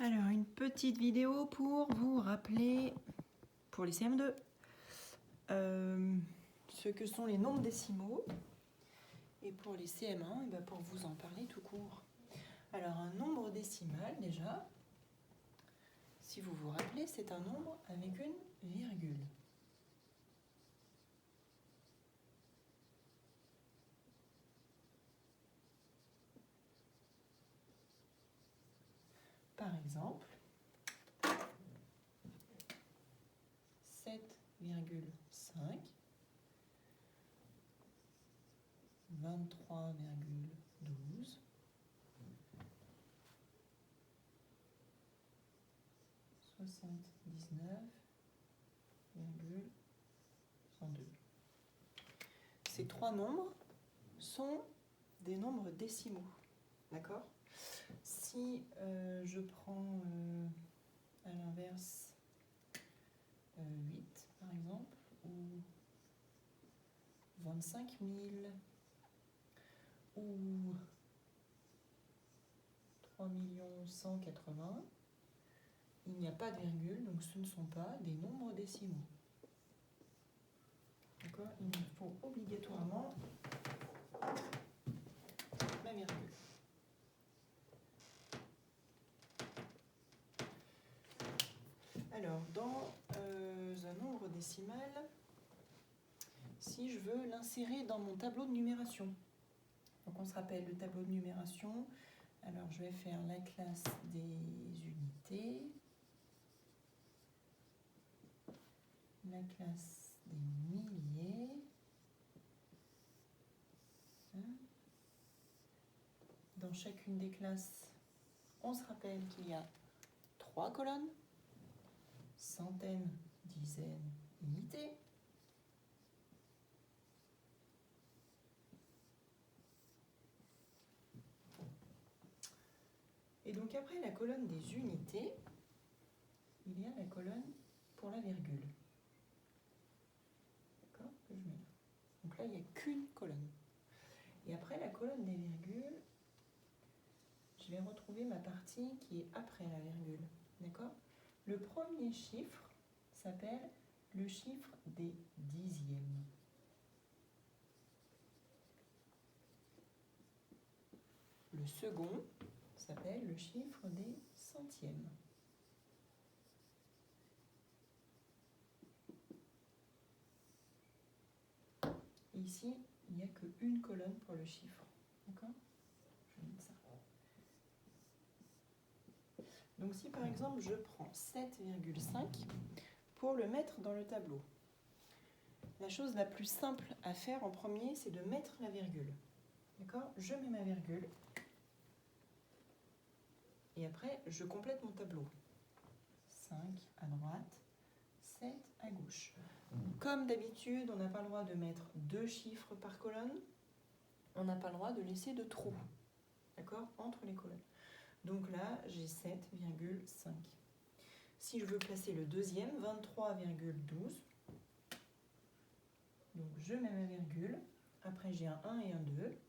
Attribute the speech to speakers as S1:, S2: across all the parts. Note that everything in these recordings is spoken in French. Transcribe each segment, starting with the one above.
S1: Alors, une petite vidéo pour vous rappeler, pour les CM2, ce que sont les nombres décimaux. Et pour les CM1, et bien pour vous en parler tout court. Alors, un nombre décimal, déjà, si vous vous rappelez, c'est un nombre avec une virgule. Par exemple, 7,5, 23,12, 79,102. Ces trois nombres sont des nombres décimaux. D'accord ? Si je prends à l'inverse 8 par exemple, ou 25 000, ou 3 180 000, il n'y a pas de virgule, donc ce ne sont pas des nombres décimaux. D'accord ? Il me faut obligatoirement ma virgule. Alors, dans un nombre décimal, si je veux l'insérer dans mon tableau de numération, donc on se rappelle le tableau de numération, alors je vais faire la classe des unités, la classe des milliers, dans chacune des classes, on se rappelle qu'il y a 3 colonnes, centaines, dizaines, unités. Et donc après la colonne des unités, il y a la colonne pour la virgule. D'accord ? Que je mets là. Donc là, il n'y a qu'une colonne. Et après la colonne des virgules, je vais retrouver ma partie qui est après la virgule. D'accord ? Le premier chiffre s'appelle le chiffre des dixièmes. Le second s'appelle le chiffre des centièmes. Et ici, il n'y a qu'une colonne pour le chiffre. D'accord ? Je vais mettre ça. Donc si par exemple je prends 7,5 pour le mettre dans le tableau, la chose la plus simple à faire en premier, c'est de mettre la virgule. D'accord ? Je mets ma virgule. Et après, je complète mon tableau. 5 à droite, 7 à gauche. Comme d'habitude, on n'a pas le droit de mettre 2 chiffres par colonne. On n'a pas le droit de laisser de trous. D'accord ? Entre les colonnes. Donc là, j'ai 7,5. Si je veux placer le deuxième, 23,12. Donc je mets ma virgule. Après, j'ai un 1 et un 2.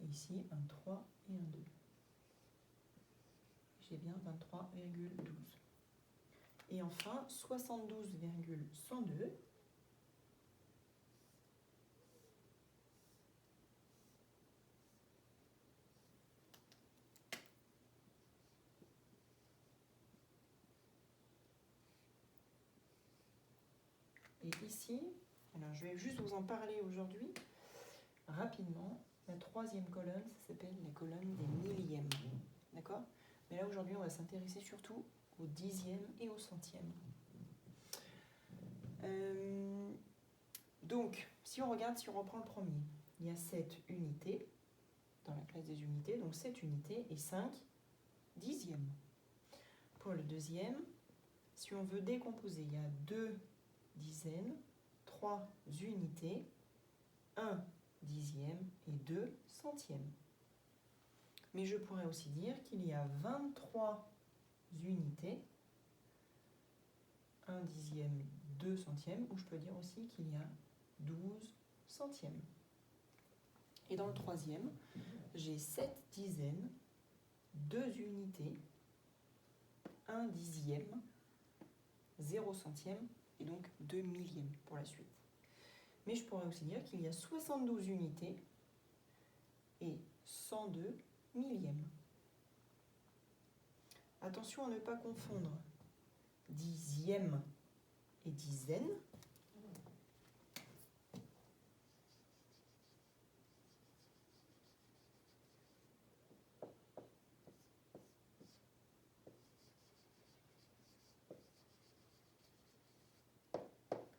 S1: Et ici, un 3 et un 2. J'ai bien 23,12. Et enfin, 72,102. Et ici, alors je vais juste vous en parler aujourd'hui, rapidement. La troisième colonne, ça s'appelle la colonne des millièmes. D'accord ? Mais là, aujourd'hui, on va s'intéresser surtout aux dixièmes et aux centièmes. Donc, si on regarde, si on reprend le premier, il y a 7 unités dans la classe des unités, donc 7 unités et 5 dixièmes. Pour le deuxième, si on veut décomposer, il y a 2 dizaines, 3 unités, 1 dixième et 2 centièmes. Mais je pourrais aussi dire qu'il y a 23 unités, 1 dixième, 2 centièmes, ou je peux dire aussi qu'il y a 12 centièmes. Et dans le troisième, j'ai 7 dizaines, 2 unités, 1 dixième, 0 centième et donc 2 millièmes pour la suite. Mais je pourrais aussi dire qu'il y a 72 unités et 102 millièmes. Attention à ne pas confondre dixième et dizaine.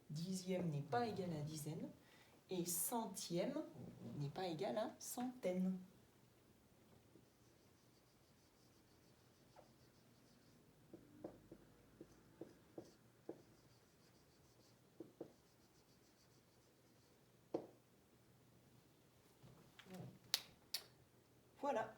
S1: Dixième n'est pas égal à dizaine et centième n'est pas égal à centaine. Voilà.